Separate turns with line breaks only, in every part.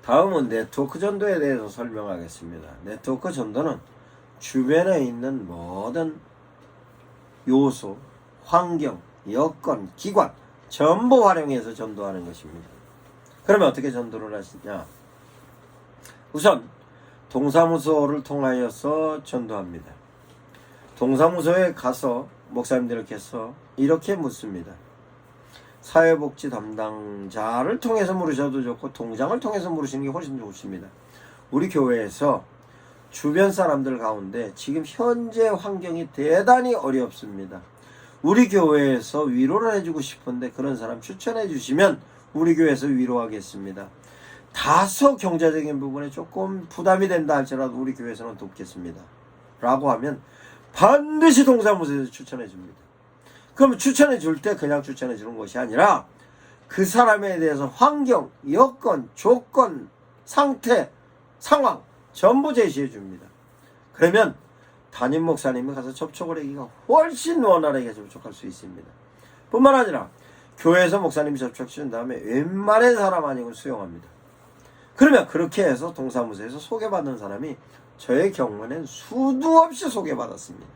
다음은 네트워크 전도에 대해서 설명하겠습니다. 네트워크 전도는 주변에 있는 모든 요소, 환경, 여건, 기관 전부 활용해서 전도하는 것입니다. 그러면 어떻게 전도를 하시냐? 우선 동사무소를 통하여서 전도합니다. 동사무소에 가서 목사님들께서 이렇게 묻습니다. 사회복지 담당자를 통해서 물으셔도 좋고 동장을 통해서 물으시는 게 훨씬 좋습니다. 우리 교회에서 주변 사람들 가운데 지금 현재 환경이 대단히 어렵습니다. 우리 교회에서 위로를 해주고 싶은데 그런 사람 추천해 주시면 우리 교회에서 위로하겠습니다. 다소 경제적인 부분에 조금 부담이 된다 할지라도 우리 교회에서는 돕겠습니다. 라고 하면 반드시 동사무소에서 추천해 줍니다. 그럼 추천해 줄 때 그냥 추천해 주는 것이 아니라 그 사람에 대해서 환경, 여건, 조건, 상태, 상황 전부 제시해 줍니다. 그러면 담임 목사님이 가서 접촉을 하기가 훨씬 원활하게 접촉할 수 있습니다. 뿐만 아니라 교회에서 목사님이 접촉해 준 다음에 웬만한 사람 아니고 수용합니다. 그러면 그렇게 해서 동사무소에서 소개받은 사람이 저의 경우에는 수도 없이 소개받았습니다.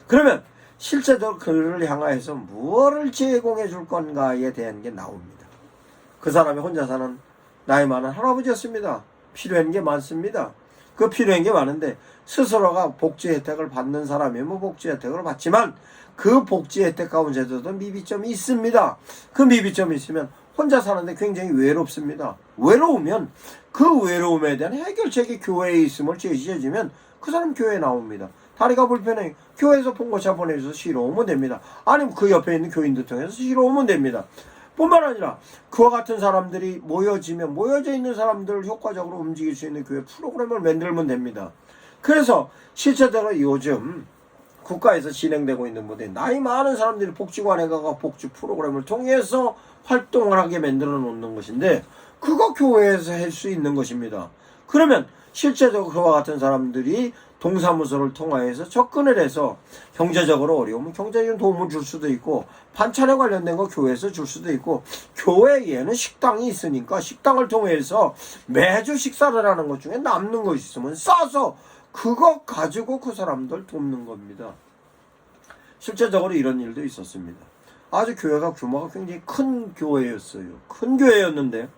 그러면 실제적으로 그를 향하여서 무엇을 제공해 줄 건가에 대한 게 나옵니다. 그 사람이 혼자 사는 나이 많은 할아버지였습니다. 필요한 게 많습니다. 그 필요한 게 많은데 스스로가 복지 혜택을 받는 사람이면 복지 혜택을 받지만 그 복지 혜택 가운데서도 미비점이 있습니다. 그 미비점이 있으면 혼자 사는데 굉장히 외롭습니다. 외로우면 그 외로움에 대한 해결책이 교회에 있음을 제시해주면 그 사람 교회에 나옵니다. 다리가 불편해 교회에서 봉고차 보내줘서 쉬러 오면 됩니다. 아니면 그 옆에 있는 교인들 통해서 쉬러 오면 됩니다. 뿐만 아니라 그와 같은 사람들이 모여지면 모여져 있는 사람들을 효과적으로 움직일 수 있는 교회 프로그램을 만들면 됩니다. 그래서 실제적으로 요즘 국가에서 진행되고 있는 모델 나이 많은 사람들이 복지관에 가서 복지 프로그램을 통해서 활동을 하게 만들어 놓는 것인데 그거 교회에서 할 수 있는 것입니다. 그러면 실제적으로 그와 같은 사람들이 동사무소를 통하여서 접근을 해서 경제적으로 어려우면 경제적인 도움을 줄 수도 있고 반찬에 관련된 거 교회에서 줄 수도 있고 교회에는 식당이 있으니까 식당을 통해서 매주 식사를 하는 것 중에 남는 거 있으면 싸서 그거 가지고 그 사람들 돕는 겁니다. 실제적으로 이런 일도 있었습니다. 아주 교회가 규모가 굉장히 큰 교회였어요. 큰 교회였는데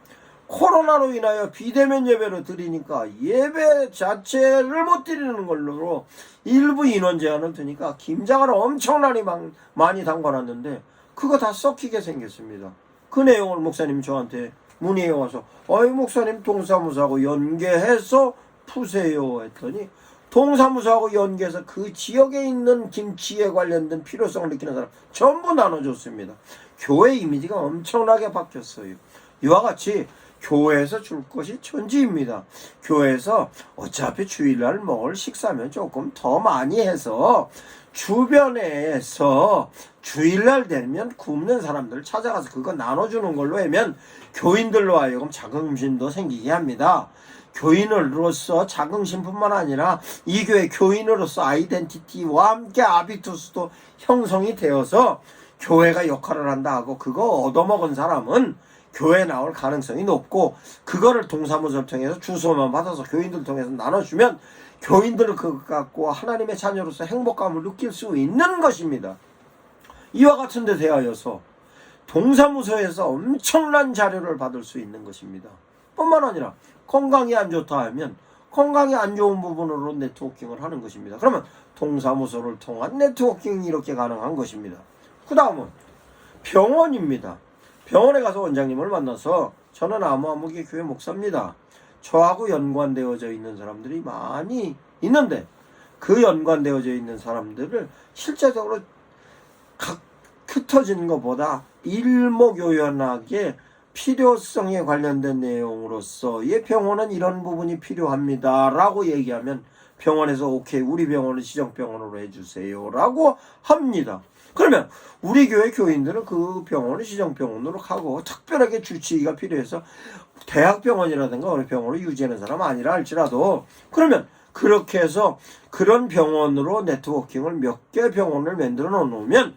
코로나로 인하여 비대면 예배를 드리니까 예배 자체를 못 드리는 걸로 일부 인원 제한을 두니까 김장을 엄청나게 많이 담궈놨는데 그거 다 썩히게 생겼습니다. 그 내용을 목사님이 저한테 문의해 와서 어이 목사님 동사무소하고 연계해서 푸세요 했더니 동사무소하고 연계해서 그 지역에 있는 김치에 관련된 필요성을 느끼는 사람 전부 나눠줬습니다. 교회 이미지가 엄청나게 바뀌었어요. 이와 같이 교회에서 줄 것이 천지입니다. 교회에서 어차피 주일날 먹을 식사면 조금 더 많이 해서 주변에서 주일날 되면 굶는 사람들 찾아가서 그거 나눠주는 걸로 하면 교인들로 하여금 자긍심도 생기게 합니다. 교인으로서 자긍심뿐만 아니라 이 교회 교인으로서 아이덴티티와 함께 아비투스도 형성이 되어서 교회가 역할을 한다 하고 그거 얻어먹은 사람은 교회에 나올 가능성이 높고 그거를 동사무소를 통해서 주소만 받아서 교인들 통해서 나눠주면 교인들은 그거 갖고 하나님의 자녀로서 행복감을 느낄 수 있는 것입니다. 이와 같은 데 대하여서 동사무소에서 엄청난 자료를 받을 수 있는 것입니다. 뿐만 아니라 건강이 안 좋다 하면 건강이 안 좋은 부분으로 네트워킹을 하는 것입니다. 그러면 동사무소를 통한 네트워킹이 이렇게 가능한 것입니다. 그 다음은 병원입니다. 병원에 가서 원장님을 만나서 저는 아무개 교회 목사입니다. 저하고 연관되어져 있는 사람들이 많이 있는데 그 연관되어져 있는 사람들을 실제적으로 흩어지는 것보다 일목요연하게 필요성에 관련된 내용으로서의 병원은 이런 부분이 필요합니다 라고 얘기하면 병원에서 오케이 우리 병원은 시정병원으로 해주세요 라고 합니다. 그러면 우리 교회 교인들은 그 병원을 시정병원으로 가고 특별하게 주치의가 필요해서 대학병원이라든가 어느 병원으로 유지하는 사람 아니라 할지라도 그러면 그렇게 해서 그런 병원으로 네트워킹을 몇 개 병원을 만들어 놓으면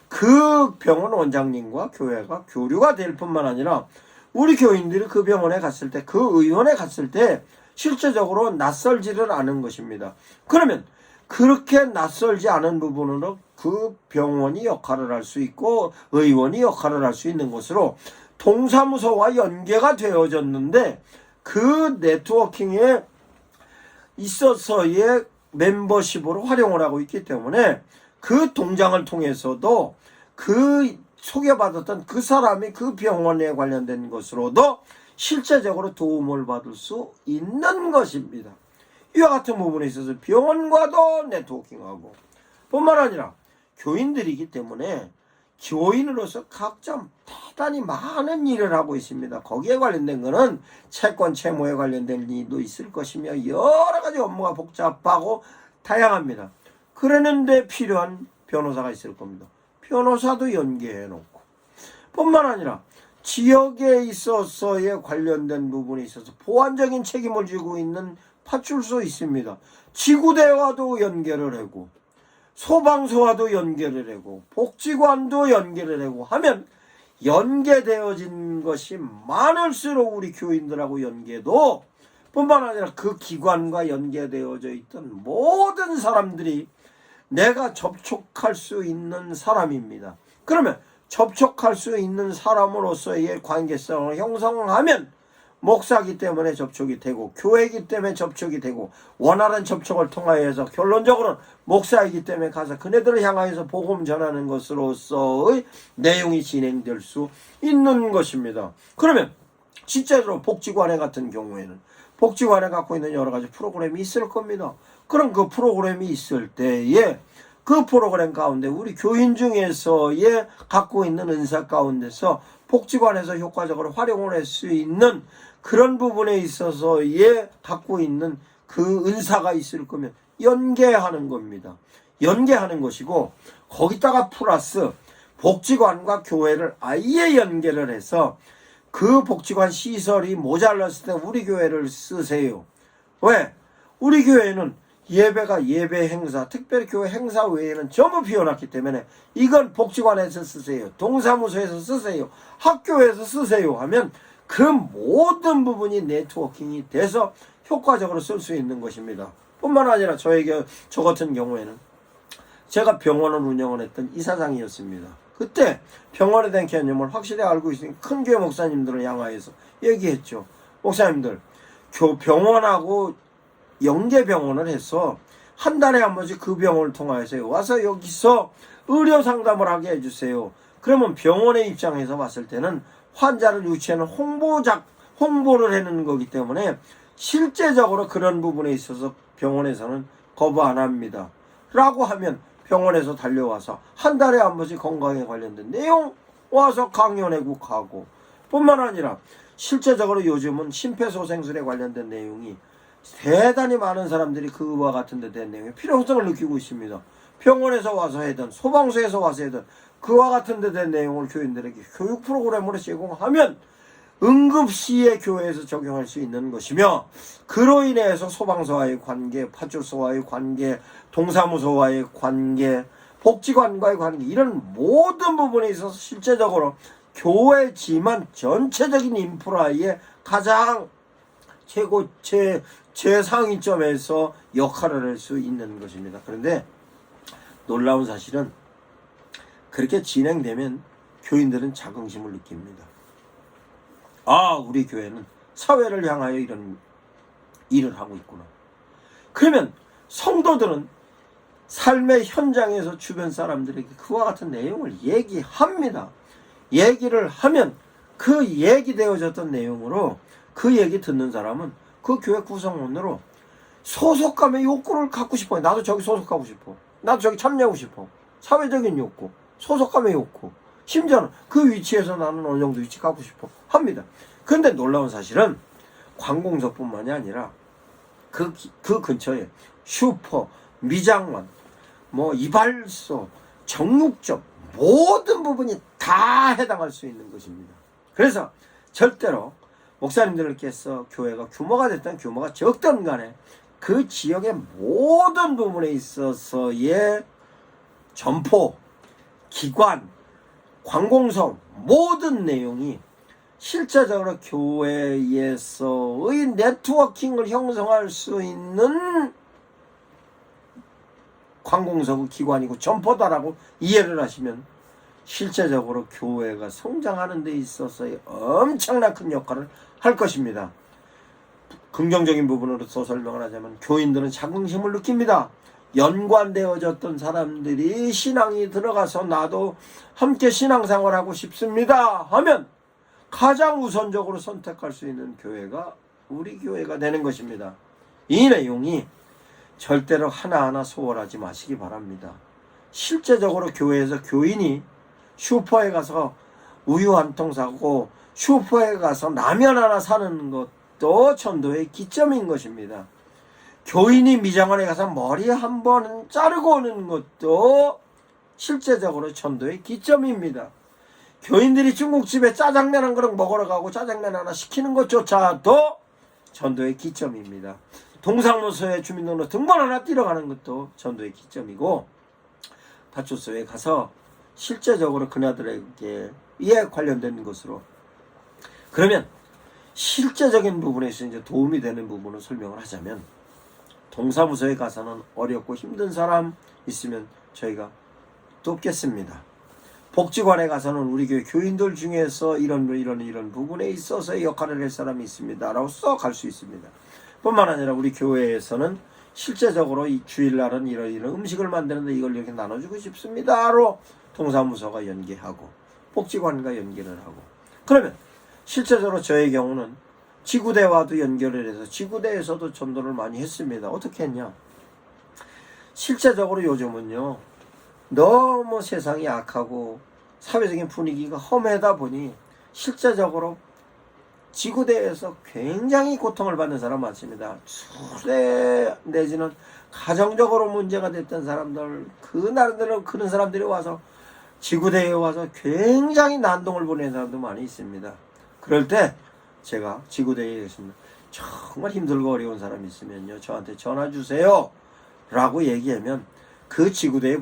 그 병원 원장님과 교회가 교류가 될 뿐만 아니라 우리 교인들이 그 병원에 갔을 때, 그 의원에 갔을 때 실제적으로 낯설지를 않은 것입니다. 그러면 그렇게 낯설지 않은 부분으로 그 병원이 역할을 할 수 있고 의원이 역할을 할 수 있는 것으로 동사무소와 연계가 되어졌는데, 그 네트워킹에 있어서의 멤버십으로 활용을 하고 있기 때문에 그 동장을 통해서도 그 소개받았던 그 사람이 그 병원에 관련된 것으로도 실제적으로 도움을 받을 수 있는 것입니다. 이와 같은 부분에 있어서 병원과도 네트워킹하고, 뿐만 아니라 교인들이기 때문에 교인으로서 각자 대단히 많은 일을 하고 있습니다. 거기에 관련된 거는 채권 채무에 관련된 일도 있을 것이며 여러 가지 업무가 복잡하고 다양합니다. 그러는데 필요한 변호사가 있을 겁니다. 변호사도 연계해 놓고, 뿐만 아니라 지역에 있어서의 관련된 부분에 있어서 보안적인 책임을 지고 있는 파출소 있습니다. 지구대와도 연계를 하고, 소방서와도 연계를 하고, 복지관도 연계를 하고 하면 연계되어진 것이 많을수록 우리 교인들하고 연계도, 뿐만 아니라 그 기관과 연계되어져 있던 모든 사람들이 내가 접촉할 수 있는 사람입니다. 그러면 접촉할 수 있는 사람으로서의 관계성을 형성하면 목사이기 때문에 접촉이 되고, 교회이기 때문에 접촉이 되고, 원활한 접촉을 통하여서 결론적으로는 목사이기 때문에 가서 그네들을 향하여서 복음 전하는 것으로서의 내용이 진행될 수 있는 것입니다. 그러면 실제로 복지관회 같은 경우에는 복지관에 갖고 있는 여러 가지 프로그램이 있을 겁니다. 그럼 그 프로그램이 있을 때에 그 프로그램 가운데 우리 교인 중에서의 갖고 있는 은사 가운데서 복지관에서 효과적으로 활용을 할 수 있는 그런 부분에 있어서의 갖고 있는 그 은사가 있을 거면 연계하는 겁니다. 연계하는 것이고, 거기다가 플러스 복지관과 교회를 아예 연계를 해서 그 복지관 시설이 모자랐을 때 우리 교회를 쓰세요. 왜? 우리 교회는 예배가 예배 행사, 특별히 교회 행사 외에는 전부 비워놨기 때문에 이건 복지관에서 쓰세요, 동사무소에서 쓰세요, 학교에서 쓰세요 하면 그 모든 부분이 네트워킹이 돼서 효과적으로 쓸 수 있는 것입니다. 뿐만 아니라 저 같은 경우에는 제가 병원을 운영을 했던 이사장이었습니다. 그때 병원에 대한 개념을 확실히 알고 있으니 큰 교회 목사님들을 향하여서 얘기했죠. 목사님들, 병원하고 연계병원을 해서 한 달에 한 번씩 그 병원을 통하여서 와서 여기서 의료 상담을 하게 해주세요. 그러면 병원의 입장에서 봤을 때는 환자를 유치하는 홍보를 해놓는 거기 때문에 실제적으로 그런 부분에 있어서 병원에서는 거부 안 합니다. 라고 하면 병원에서 달려와서 한 달에 한 번씩 건강에 관련된 내용 와서 강연회국 하고, 뿐만 아니라 실제적으로 요즘은 심폐소생술에 관련된 내용이 대단히 많은 사람들이 그와 같은 데 대한 내용에 필요성을 느끼고 있습니다. 병원에서 와서 하든 소방서에서 와서 하든 그와 같은 데 대한 내용을 교인들에게 교육 프로그램으로 제공하면 응급시에 교회에서 적용할 수 있는 것이며, 그로 인해서 소방서와의 관계, 파출소와의 관계, 동사무소와의 관계, 복지관과의 관계, 이런 모든 부분에 있어서 실제적으로 교회지만 전체적인 인프라의 가장 최상위점에서 역할을 할 수 있는 것입니다. 그런데 놀라운 사실은 그렇게 진행되면 교인들은 자긍심을 느낍니다. 아, 우리 교회는 사회를 향하여 이런 일을 하고 있구나. 그러면 성도들은 삶의 현장에서 주변 사람들에게 그와 같은 내용을 얘기합니다. 얘기를 하면 그 얘기되어졌던 내용으로 그 얘기 듣는 사람은 그 교회 구성원으로 소속감의 욕구를 갖고 싶어요. 나도 저기 소속하고 싶어. 나도 저기 참여하고 싶어. 사회적인 욕구, 소속감의 욕구, 심지어는 그 위치에서 나는 어느 정도 위치 갖고 싶어 합니다. 그런데 놀라운 사실은 관공서뿐만이 아니라 그 근처에 슈퍼, 미장원, 이발소, 정육점, 모든 부분이 다 해당할 수 있는 것입니다. 그래서 절대로 목사님들께서 교회가 규모가 됐든 규모가 적든 간에 그 지역의 모든 부분에 있어서의 점포, 기관, 관공서 모든 내용이 실제적으로 교회에서의 네트워킹을 형성할 수 있는 관공서구 기관이고 점포다라고 이해를 하시면 실제적으로 교회가 성장하는 데 있어서의 엄청난 큰 역할을 할 것입니다. 긍정적인 부분으로서 설명을 하자면 교인들은 자긍심을 느낍니다. 연관되어졌던 사람들이 신앙이 들어가서 나도 함께 신앙생활하고 싶습니다 하면 가장 우선적으로 선택할 수 있는 교회가 우리 교회가 되는 것입니다. 이 내용이 절대로 하나하나 소홀하지 마시기 바랍니다. 실제적으로 교회에서 교인이 슈퍼에 가서 우유 한 통 사고 슈퍼에 가서 라면 하나 사는 것도 전도의 기점인 것입니다. 교인이 미장원에 가서 머리 한 번 자르고 오는 것도 실제적으로 전도의 기점입니다. 교인들이 중국집에 짜장면 한 그릇 먹으러 가고 짜장면 하나 시키는 것조차도 전도의 기점입니다. 동사무소에 주민등록 등본 하나 띄러 가는 것도 전도의 기점이고, 파출소에 가서 실제적으로 그나들에게 관련된 것으로, 그러면 실제적인 부분에서 이제 도움이 되는 부분을 설명을 하자면, 동사무소에 가서는 어렵고 힘든 사람 있으면 저희가 돕겠습니다. 복지관에 가서는 우리 교회 교인들 중에서 이런 부분에 있어서 역할을 할 사람이 있습니다 라고 써 갈 수 있습니다. 뿐만 아니라 우리 교회에서는 실제적으로 이 주일날은 이런 음식을 만드는데 이걸 이렇게 나눠주고 싶습니다로 동사무소가 연계하고 복지관과 연계를 하고, 그러면 실제적으로 저의 경우는 지구대와도 연결을 해서 지구대에서도 전도를 많이 했습니다. 어떻게 했냐? 실제적으로 요즘은요, 너무 세상이 악하고 사회적인 분위기가 험하다 보니 실제적으로 지구대에서 굉장히 고통을 받는 사람 많습니다. 술에 내지는 가정적으로 문제가 됐던 사람들, 그런 사람들이 와서 지구대에 와서 굉장히 난동을 보내는 사람도 많이 있습니다. 그럴 때 제가 지구대에 계십니다. 정말 힘들고 어려운 사람이 있으면요, 저한테 전화 주세요 라고 얘기하면 그 지구대에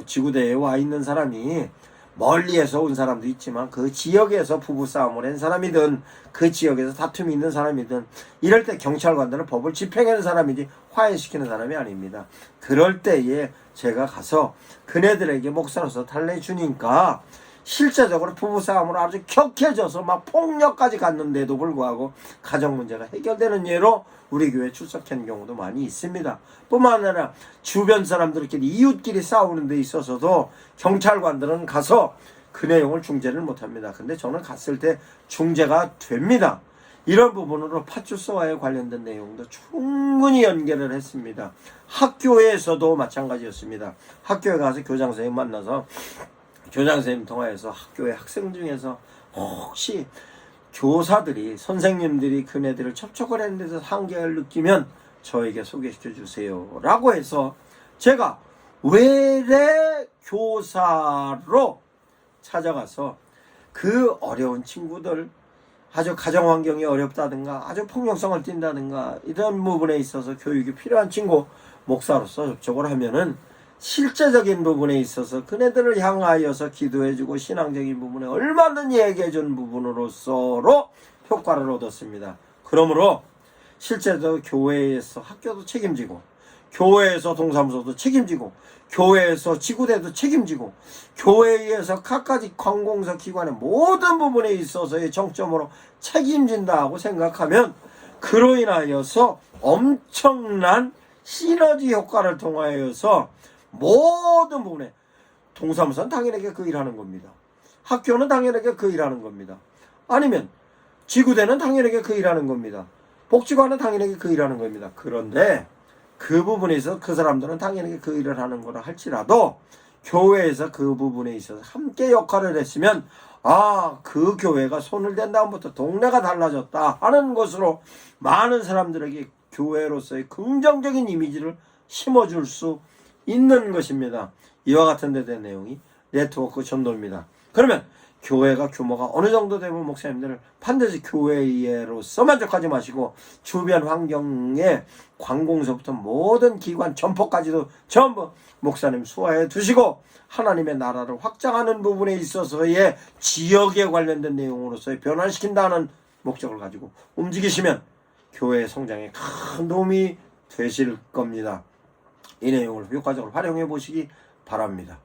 지구대에 와 있는 사람이 멀리에서 온 사람도 있지만 그 지역에서 부부싸움을 한 사람이든 그 지역에서 다툼이 있는 사람이든 이럴 때 경찰관들은 법을 집행하는 사람이지 화해시키는 사람이 아닙니다. 그럴 때에 제가 가서 그네들에게 목사로서 달래주니까 실제적으로 부부싸움으로 아주 격해져서 막 폭력까지 갔는데도 불구하고 가정 문제가 해결되는 예로 우리 교회에 출석한 경우도 많이 있습니다. 뿐만 아니라 주변 사람들끼리 이웃끼리 싸우는 데 있어서도 경찰관들은 가서 그 내용을 중재를 못합니다. 근데 저는 갔을 때 중재가 됩니다. 이런 부분으로 파출소와의 관련된 내용도 충분히 연결을 했습니다. 학교에서도 마찬가지였습니다. 학교에 가서 교장선생님 만나서 교장선생님 통화해서 학교의 학생 중에서 혹시 교사들이 선생님들이 그네들을 접촉을 했는 데서 한계를 느끼면 저에게 소개시켜 주세요 라고 해서 제가 외래 교사로 찾아가서 그 어려운 친구들, 아주 가정환경이 어렵다든가 아주 폭력성을 띈다든가 이런 부분에 있어서 교육이 필요한 친구 목사로서 접촉을 하면은 실제적인 부분에 있어서 그네들을 향하여서 기도해주고 신앙적인 부분에 얼마든지 얘기해준 부분으로서로 효과를 얻었습니다. 그러므로 실제로 교회에서 학교도 책임지고 교회에서 동사무소도 책임지고 교회에서 지구대도 책임지고 교회에서 각가지 관공서 기관의 모든 부분에 있어서의 정점으로 책임진다고 생각하면 그로 인하여서 엄청난 시너지 효과를 통하여서 모든 부분에 동사무소는 당연하게 그 일하는 겁니다. 학교는 당연하게 그 일하는 겁니다. 아니면 지구대는 당연하게 그 일하는 겁니다. 복지관은 당연하게 그 일하는 겁니다. 그런데 그 부분에서 그 사람들은 당연하게 그 일을 하는 거라 할지라도 교회에서 그 부분에 있어서 함께 역할을 했으면 그 교회가 손을 댄 다음부터 동네가 달라졌다 하는 것으로 많은 사람들에게 교회로서의 긍정적인 이미지를 심어줄 수 있는 것입니다. 이와 같은 데 대한 내용이 네트워크 전도입니다. 그러면 교회가 규모가 어느 정도 되면 목사님들을 반드시 교회로서 만족하지 마시고 주변 환경에 관공서부터 모든 기관 점포까지도 전부 목사님 수하에 두시고 하나님의 나라를 확장하는 부분에 있어서의 지역에 관련된 내용으로서의 변화시킨다는 목적을 가지고 움직이시면 교회의 성장에 큰 도움이 되실 겁니다. 이 내용을 효과적으로 활용해 보시기 바랍니다.